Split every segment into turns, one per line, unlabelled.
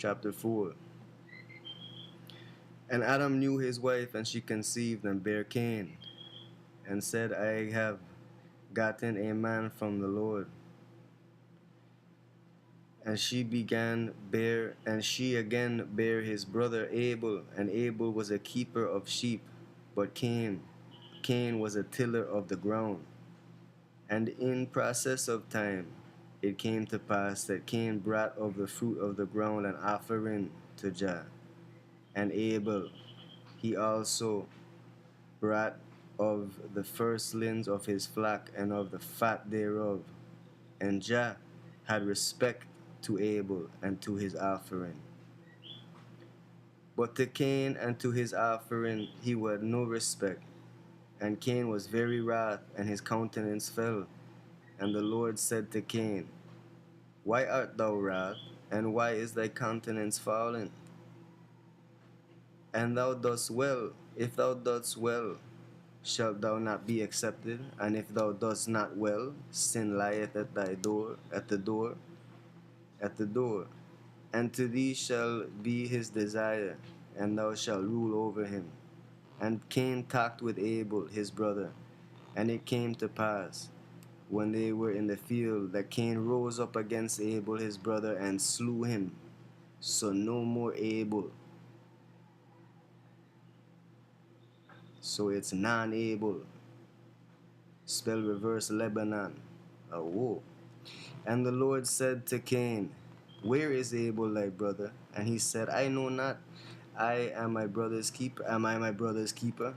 chapter 4. And Adam knew his wife, and she conceived and bare Cain, and said, I have gotten a man from the Lord. And she again bare his brother Abel, and Abel was a keeper of sheep, but Cain was a tiller of the ground. And in process of time it came to pass that Cain brought of the fruit of the ground an offering to Jah. And Abel he also brought of the firstlings of his flock and of the fat thereof. And Jah had respect to Abel and to his offering. But to Cain and to his offering he had no respect. And Cain was very wroth, and his countenance fell. And the Lord said to Cain, Why art thou wroth, and why is thy countenance fallen? And thou dost well. If thou dost well, shalt thou not be accepted? And if thou dost not well, sin lieth at thy door, at the door. And to thee shall be his desire, and thou shalt rule over him. And Cain talked with Abel his brother. And it came to pass, when they were in the field, that Cain rose up against Abel his brother and slew him. So no more Abel. So it's non-Abel. Spell reverse Lebanon. Oh, whoa. And the Lord said to Cain, Where is Abel thy brother? And he said, I know not. Am I my brother's keeper?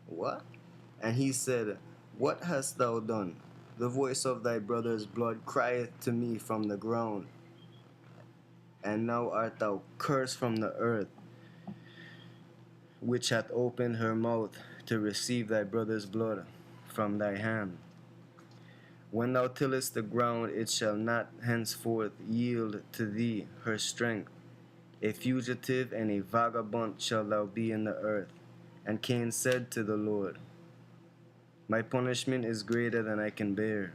What? And he said, What hast thou done? The voice of thy brother's blood crieth to me from the ground. And now art thou cursed from the earth, which hath opened her mouth to receive thy brother's blood from thy hand. When thou tillest the ground, it shall not henceforth yield to thee her strength. A fugitive and a vagabond shalt thou be in the earth. And Cain said to the Lord, My punishment is greater than I can bear.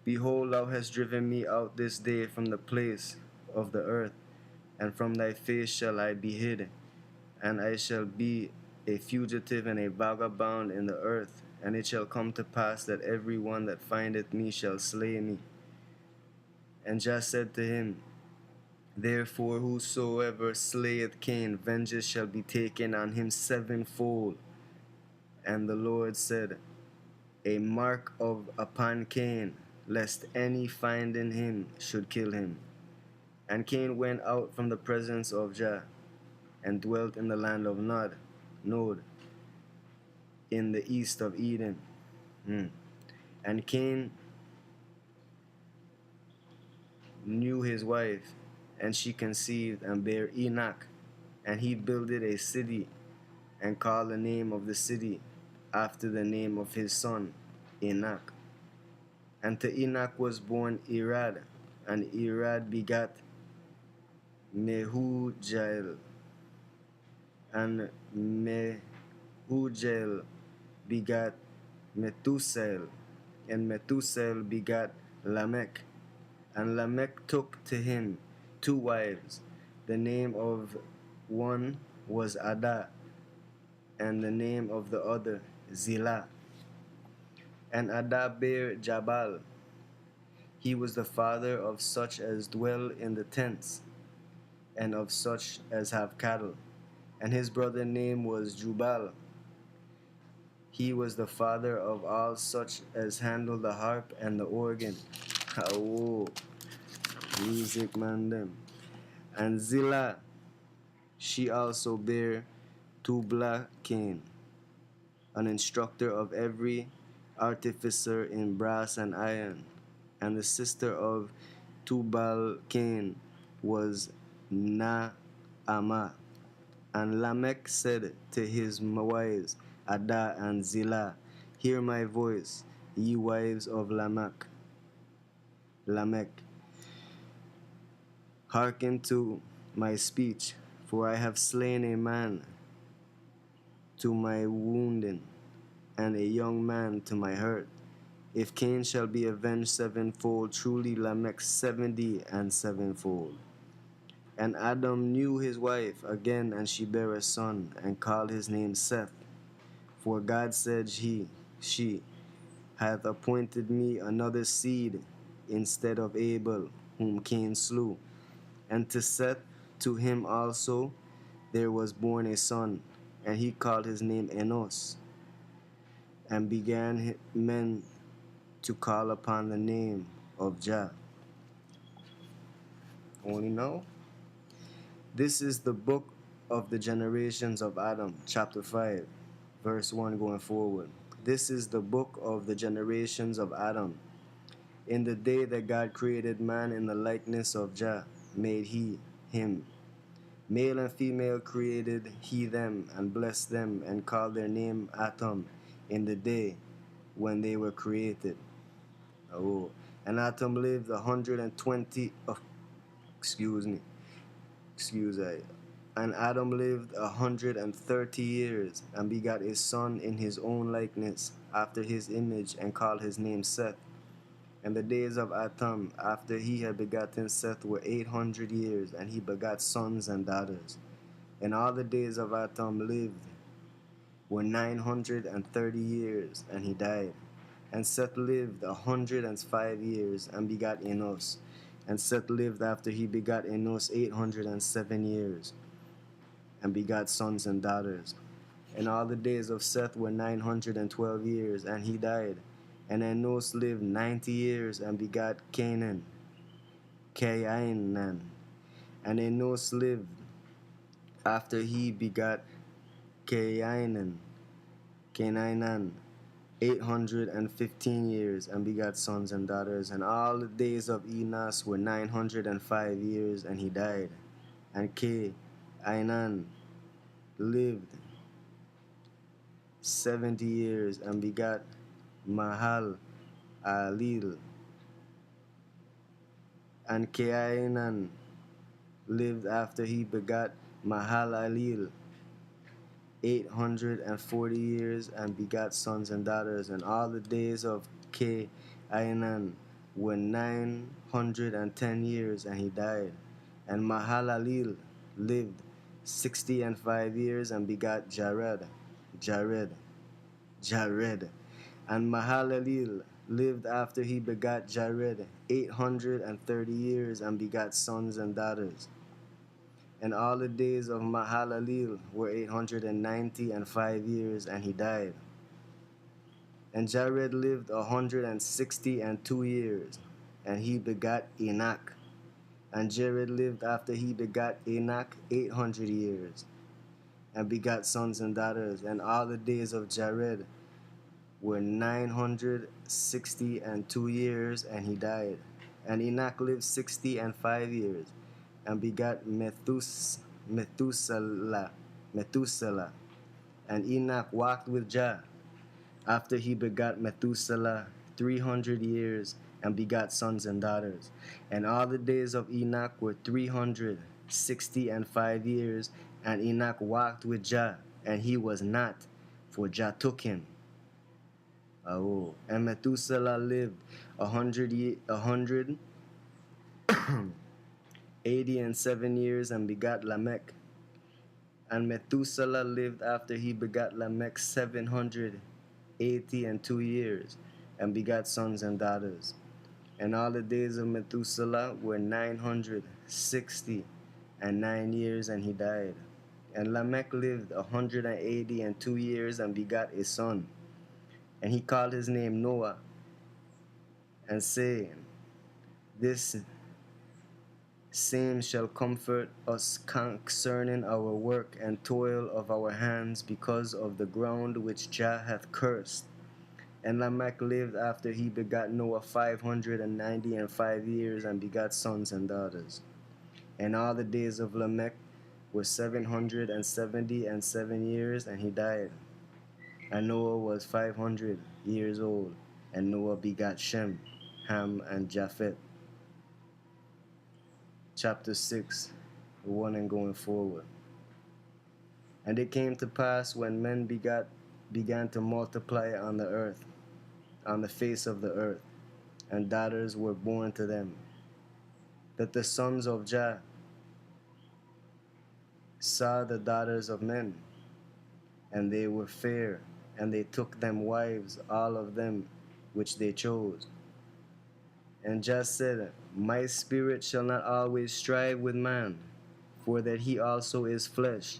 Behold, thou hast driven me out this day from the place of the earth, and from thy face shall I be hid, and I shall be a fugitive and a vagabond in the earth. And it shall come to pass that every one that findeth me shall slay me. And Jah said to him, Therefore whosoever slayeth Cain, vengeance shall be taken on him sevenfold. And the Lord said, A mark upon Cain, lest any finding him should kill him. And Cain went out from the presence of Jah, and dwelt in the land of Nod, in the east of Eden. And Cain knew his wife, and she conceived and bare Enoch. And he builded a city, and called the name of the city after the name of his son, Enoch. And to Enoch was born Irad, and Irad begat Mehujael, and Mehujael begat Methusael, and Methusael begat Lamech. And Lamech took to him 2 wives. The name of one was Ada, and the name of the other Zillah. And Ada bare Jabal. He was the father of such as dwell in the tents, and of such as have cattle. And his brother name was Jubal. He was the father of all such as handle the harp and the organ. Oh, music man them. And Zillah, she also bare Tubla Cain, an instructor of every artificer in brass and iron. And the sister of Tubal Cain was Naamah. And Lamech said to his wives, Ada and Zillah, Hear my voice, ye wives of Lamech. Hearken to my speech, for I have slain a man to my wounding, and a young man to my hurt. If Cain shall be avenged sevenfold, truly Lamech 70 and sevenfold. And Adam knew his wife again, and she bare a son, and called his name Seth. For God said she hath appointed me another seed instead of Abel, whom Cain slew. And to Seth, to him also there was born a son, and he called his name Enos. And began men to call upon the name of Jah. Only now? This is the book of the generations of Adam, chapter 5, verse 1 going forward. This is the book of the generations of Adam. In the day that God created man in the likeness of Jah, made he him. Male and female created he them, and blessed them, and called their name Atom in the day when they were created. Oh, and Atom lived 120, excuse I. And Adam lived 130 years, and begot a son in his own likeness, after his image, and called his name Seth. And the days of Atom, after he had begotten Seth, were 800 years, and he begot sons and daughters. And all the days of Atom lived were 930 years, and he died. And Seth lived 105 years, and begot Enos. And Seth lived after he begot Enos 807 years, and begot sons and daughters. And all the days of Seth were 912 years, and he died. And Enos lived 90 years, and begot Cainan. And Enos lived after he begot Cainan 815 years, and begot sons and daughters. And all the days of Enos were 905 years, and he died. And Cainan lived 70 years, and begot Mahal Alil. And Cainan lived after he begot Mahalalel 840 years, and begot sons and daughters. And all the days of Cainan were 910 years, and he died. And Mahalalel lived 65 years, and begot Jared. And Mahalalel lived after he begot Jared 830 years, and begot sons and daughters. And all the days of Mahalalel were 895 years, and he died. And Jared lived 162 years, and he begot Enoch. And Jared lived after he begot Enoch 800 years, and begot sons and daughters. And all the days of Jared were 962 years, and he died. And Enoch lived 65 years, and begot Methuselah. And Enoch walked with Jah after he begot Methuselah 300 years, and begot sons and daughters. And all the days of Enoch were 365 years, and Enoch walked with Jah, and he was not, for Jah took him. Oh, and Methuselah lived 187 years, and begot Lamech. And Methuselah lived after he begot Lamech 782 years, and begot sons and daughters. And all the days of Methuselah were 969 years, and he died. And Lamech lived 182 years, and begot a son. And he called his name Noah, and saying, This same shall comfort us concerning our work and toil of our hands, because of the ground which Jah hath cursed. And Lamech lived after he begot Noah 595 years, and begot sons and daughters. And all the days of Lamech were 777 years, and he died. And Noah was 500 years old, and Noah begot Shem, Ham, and Japheth. Chapter 6, 1 and going forward. And it came to pass, when men began to multiply on the earth, on the face of the earth, and daughters were born to them. That the sons of Jah saw the daughters of men, and they were fair, and they took them wives, all of them which they chose. And Jah said, My spirit shall not always strive with man, for that he also is flesh,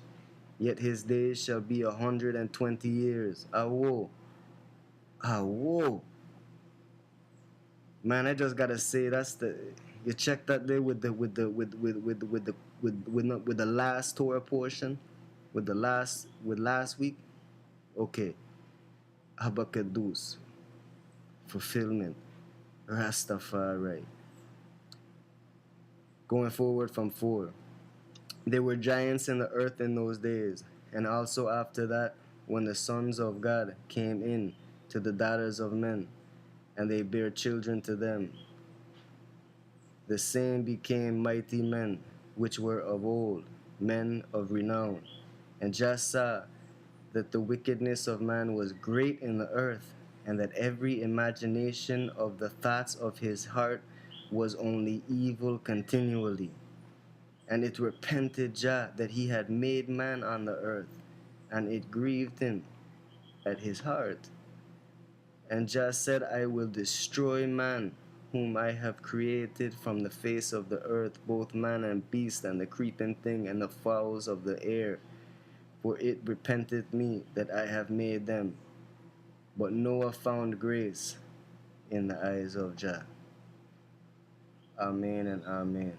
yet his days shall be 120 years. Awo, awo. Man, I just gotta say that's the you check that there with the last Torah portion, with last week. Okay, Habakadus, fulfillment, Rastafari. Going forward from 4. There were giants in the earth in those days, and also after that, when the sons of God came in to the daughters of men, and they bare children to them. The same became mighty men, which were of old, men of renown. And Jah saw that the wickedness of man was great in the earth, and that every imagination of the thoughts of his heart was only evil continually. And it repented Jah that he had made man on the earth, and it grieved him at his heart. And Jah said, I will destroy man, whom I have created from the face of the earth, both man and beast, and the creeping thing, and the fowls of the air. For it repenteth me that I have made them. But Noah found grace in the eyes of Jah. Amen and amen.